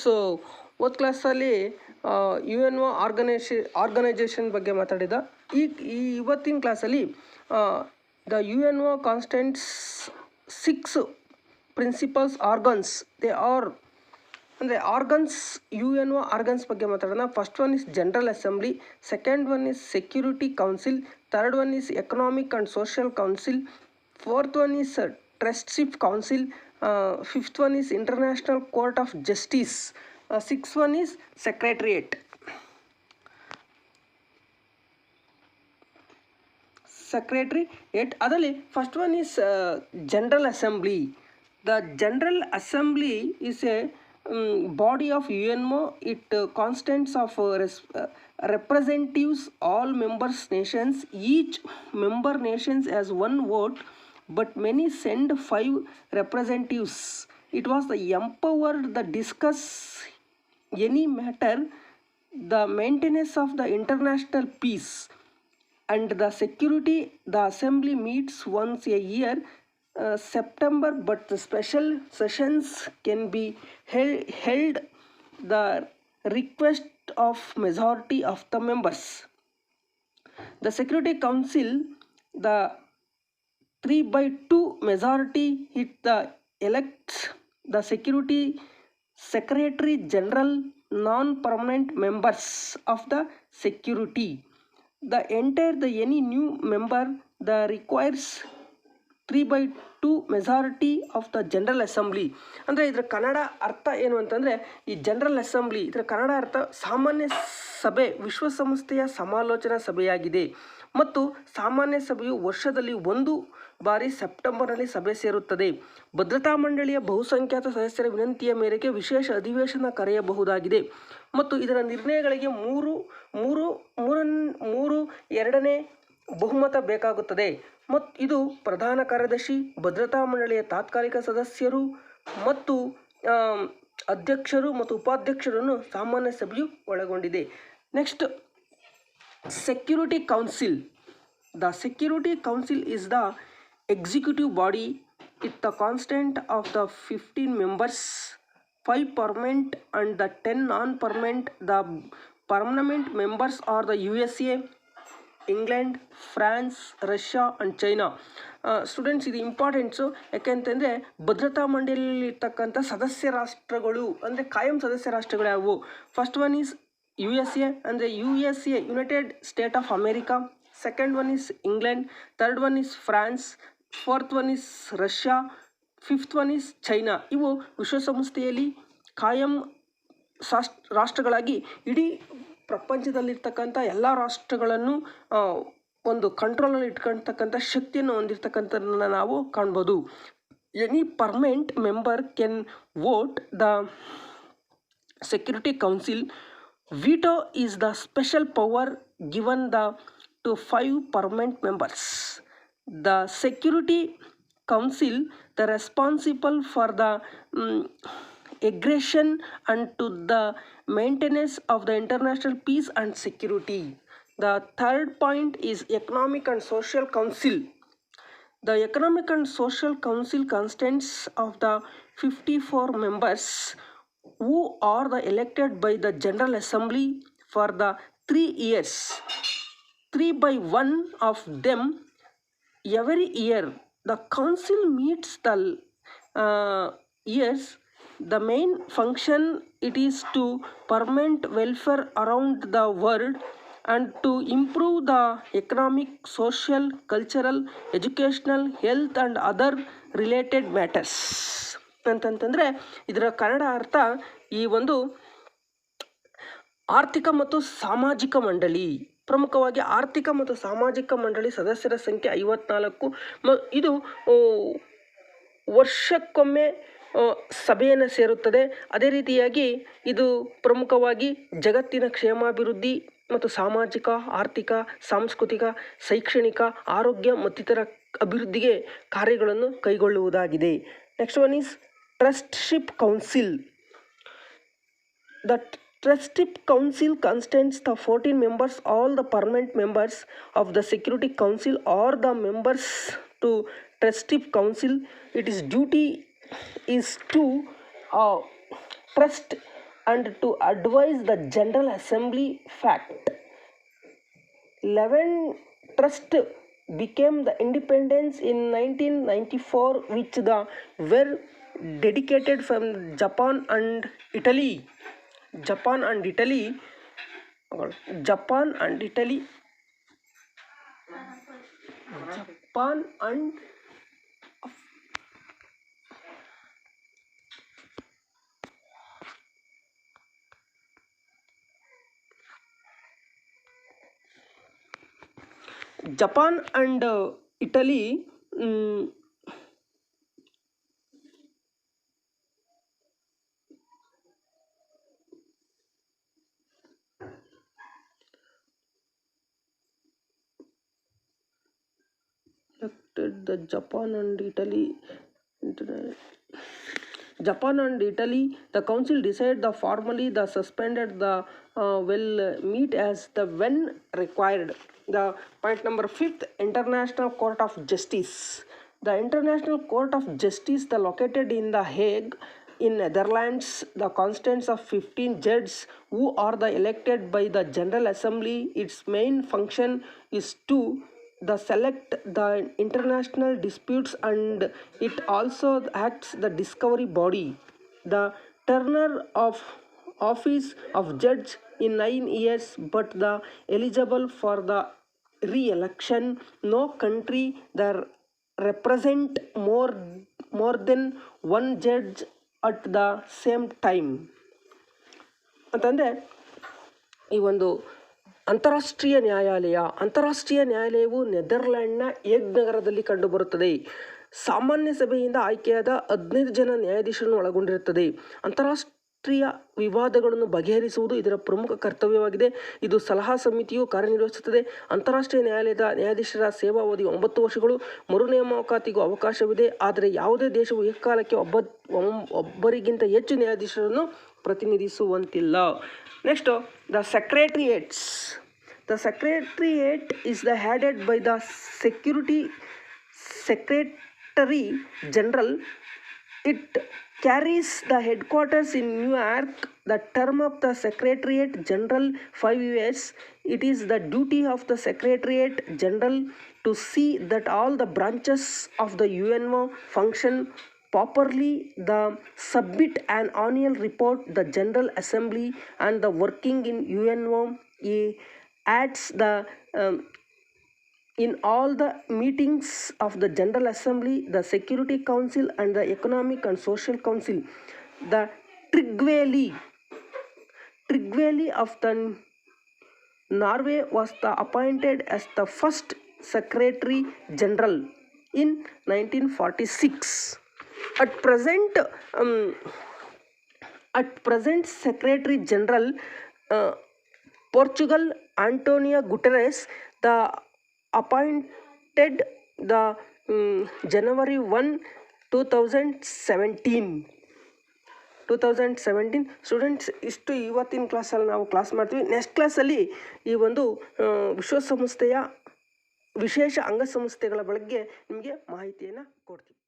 Students, ಹೋದ ಕ್ಲಾಸಲ್ಲಿ UN organisation ಬಗ್ಗೆ ಮಾತಾಡಿದ. ಇವತ್ತಿನ ಕ್ಲಾಸಲ್ಲಿ the UNO constants 6 principles organs they are ಅಂದರೆ ಆರ್ಗನ್ಸ್, UNO ಆರ್ಗನ್ಸ್ ಬಗ್ಗೆ ಮಾತಾಡೋಣ. First one is general assembly, second one is security council, third one is economic and social council, fourth one is trusteeship council, fifth one is international court of justice, six one is secretariat. ಅದರಲ್ಲಿ first one is general assembly. The general assembly is a body of UNO. It consists of representatives all members nations. Each member nations has one vote, but many send 5 representatives. It was the empowered to discuss any matter, the maintenance of the international peace and the security. The assembly meets once a year, September, but the special sessions can be held the request of majority of the members. The Security Council, the 3/2 majority elects the Security Secretary General, non-permanent members of the security. Any new member requires 3/2 majority of the general assembly. ಅಂದರೆ ಇದರ ಕನ್ನಡ ಅರ್ಥ ಏನು ಅಂತಂದರೆ, ಈ general assembly ಇದರ ಕನ್ನಡ ಅರ್ಥ ಸಾಮಾನ್ಯ ಸಭೆ, ವಿಶ್ವಸಂಸ್ಥೆಯ ಸಮಾಲೋಚನಾ ಸಭೆಯಾಗಿದೆ. ಮತ್ತು ಸಾಮಾನ್ಯ ಸಭೆಯು ವರ್ಷದಲ್ಲಿ ಒಂದು ಬಾರಿ ಸೆಪ್ಟೆಂಬರ್ನಲ್ಲಿ ಸಭೆ ಸೇರುತ್ತದೆ. ಭದ್ರತಾ ಮಂಡಳಿಯ ಬಹುಸಂಖ್ಯಾತ ಸದಸ್ಯರ ವಿನಂತಿಯ ಮೇರೆಗೆ ವಿಶೇಷ ಅಧಿವೇಶನ ಕರೆಯಬಹುದಾಗಿದೆ ಮತ್ತು ಇದರ ನಿರ್ಣಯಗಳಿಗೆ ಎರಡನೇ ಬಹುಮತ ಬೇಕಾಗುತ್ತದೆ. ಮತ್ತು ಇದು ಪ್ರಧಾನ ಕಾರ್ಯದರ್ಶಿ, ಭದ್ರತಾ ಮಂಡಳಿಯ ತಾತ್ಕಾಲಿಕ ಸದಸ್ಯರು ಮತ್ತು ಅಧ್ಯಕ್ಷರು ಮತ್ತು ಉಪಾಧ್ಯಕ್ಷರನ್ನು ಸಾಮಾನ್ಯ ಸಭೆಯು ಒಳಗೊಂಡಿದೆ. Next, security council. The security council is the executive body. It the constant of the 15 members, 5 permanent and the 10 non permanent. The permanent members are the USA, England, France, Russia and China. Students, ಇದು ಇಂಪಾರ್ಟೆಂಟ್ಸು. ಯಾಕೆಂತಂದರೆ ಭದ್ರತಾ ಮಂಡಳಿಯಲ್ಲಿರ್ತಕ್ಕಂಥ ಸದಸ್ಯ ರಾಷ್ಟ್ರಗಳು ಅಂದರೆ ಕಾಯಂ ಸದಸ್ಯ ರಾಷ್ಟ್ರಗಳು ಯಾವುವು? ಫಸ್ಟ್ ಒನ್ ಈಸ್ USA ಅಂದರೆ USA United state of America, second one is England, third one is France, fourth one is Russia, fifth one is China. ಇವು ವಿಶ್ವಸಂಸ್ಥೆಯಲ್ಲಿ ಕಾಯಂ ರಾಷ್ಟ್ರಗಳಾಗಿ ಇಡೀ ಪ್ರಪಂಚದಲ್ಲಿರ್ತಕ್ಕಂಥ ಎಲ್ಲ ರಾಷ್ಟ್ರಗಳನ್ನು ಒಂದು ಕಂಟ್ರೋಲಲ್ಲಿ ಇಟ್ಕೊಳ್ತಕ್ಕಂಥ ಶಕ್ತಿಯನ್ನು ಹೊಂದಿರತಕ್ಕಂಥದ್ದನ್ನು ನಾವು ಕಾಣ್ಬೋದು. Any permanent member can vote the security council. Veto is the special power given to 5 permanent members. The security council the responsible for the aggression and to the maintenance of the international peace and security. The third point is economic and social council. The economic and social council consists of the 54 members who are elected by the general assembly for the 3 years. 3/1 of them every year. The council meets the years. The main function it is to promote welfare around the world and to improve the economic, social, cultural, educational, health and other related matters. ಅಂತಂತಂದರೆ ಇದರ ಕನ್ನಡ ಅರ್ಥ ಈ ಒಂದು ಆರ್ಥಿಕ ಮತ್ತು ಸಾಮಾಜಿಕ ಮಂಡಳಿ. ಪ್ರಮುಖವಾಗಿ ಆರ್ಥಿಕ ಮತ್ತು ಸಾಮಾಜಿಕ ಮಂಡಳಿ ಸದಸ್ಯರ ಸಂಖ್ಯೆ 54. ಇದು ವರ್ಷಕ್ಕೊಮ್ಮೆ ಸಭೆಯನ್ನು ಸೇರುತ್ತದೆ. ಅದೇ ರೀತಿಯಾಗಿ ಇದು ಪ್ರಮುಖವಾಗಿ ಜಗತ್ತಿನ ಕ್ಷೇಮಾಭಿವೃದ್ಧಿ ಮತ್ತು ಸಾಮಾಜಿಕ, ಆರ್ಥಿಕ, ಸಾಂಸ್ಕೃತಿಕ, ಶೈಕ್ಷಣಿಕ, ಆರೋಗ್ಯ ಮತ್ತಿತರ ಅಭಿವೃದ್ಧಿಗೆ ಕಾರ್ಯಗಳನ್ನು ಕೈಗೊಳ್ಳುವುದಾಗಿದೆ. Next one is trusteeship council. The trusteeship council consists of 14 members. All the permanent members of the Security Council are the members to Trustship Council. Its duty is to trust and to advise the General Assembly. Fact 11 trust became the independence in 1994, which the were dedicated from Japan and Italy. Japan and Italy. Japan and Italy. Japan and Japan and Italy elected the Japan and Italy. Japan and Italy, the council decided the formally the suspended the will meet as the when required. The point number 5th, International Court of Justice. The International Court of Justice, the located in The Hague in Netherlands, the consists of 15 judges who are the elected by the General Assembly. Its main function is to the select the international disputes, and it also acts the discovery body. The tenure of office of judge in 9 years, but the eligible for the re-election. No country that represent more than one judge at the same time. ಅಂತಂದರೆ ಈ ಒಂದು ಅಂತಾರಾಷ್ಟ್ರೀಯ ನ್ಯಾಯಾಲಯವು ನೆದರ್ಲ್ಯಾಂಡ್ನ ಹೇಗ್ ನಗರದಲ್ಲಿ ಕಂಡುಬರುತ್ತದೆ. ಸಾಮಾನ್ಯ ಸಭೆಯಿಂದ ಆಯ್ಕೆಯಾದ 15 ಜನ ನ್ಯಾಯಾಧೀಶರನ್ನು ಒಳಗೊಂಡಿರುತ್ತದೆ. ಅಂತಾರಾಷ್ಟ್ರೀಯ ವಿವಾದಗಳನ್ನು ಬಗೆಹರಿಸುವುದು ಇದರ ಪ್ರಮುಖ ಕರ್ತವ್ಯವಾಗಿದೆ. ಇದು ಸಲಹಾ ಸಮಿತಿಯು ಕಾರ್ಯನಿರ್ವಹಿಸುತ್ತದೆ. ಅಂತಾರಾಷ್ಟ್ರೀಯ ನ್ಯಾಯಾಲಯದ ನ್ಯಾಯಾಧೀಶರ ಸೇವಾವಧಿ 9 ವರ್ಷಗಳು. ಮರು ನೇಮಕಾತಿಗೂ ಅವಕಾಶವಿದೆ, ಆದರೆ ಯಾವುದೇ ದೇಶವು ಏಕಕಾಲಕ್ಕೆ ಒಬ್ಬರಿಗಿಂತ ಹೆಚ್ಚು ನ್ಯಾಯಾಧೀಶರನ್ನು ಪ್ರತಿನಿಧಿಸುವಂತಿಲ್ಲ. Next, the secretariats. The secretariat is headed by the Secretary General. It carries the headquarters in New York. The term of the Secretariat General 5 years. It is the duty of the Secretariat General to see that all the branches of the UNO function properly. The submit an annual report the General Assembly and the working in UNO. He adds the in all the meetings of the General Assembly, the Security Council and the Economic and Social Council. The Trygve of the Norway was appointed as the first Secretary General in 1946. At present Secretary General Portugal Antonio Guterres, the appointed the January 1, 2017. Students, ಇಷ್ಟು ಇವತ್ತಿನ ಕ್ಲಾಸಲ್ಲಿ ನಾವು class ಮಾಡ್ತೀವಿ. Next ಕ್ಲಾಸಲ್ಲಿ ಈ ಒಂದು ವಿಶ್ವಸಂಸ್ಥೆಯ ವಿಶೇಷ ಅಂಗಸಂಸ್ಥೆಗಳ ಬಗ್ಗೆ ನಿಮಗೆ ಮಾಹಿತಿಯನ್ನು ಕೊಡ್ತೀವಿ.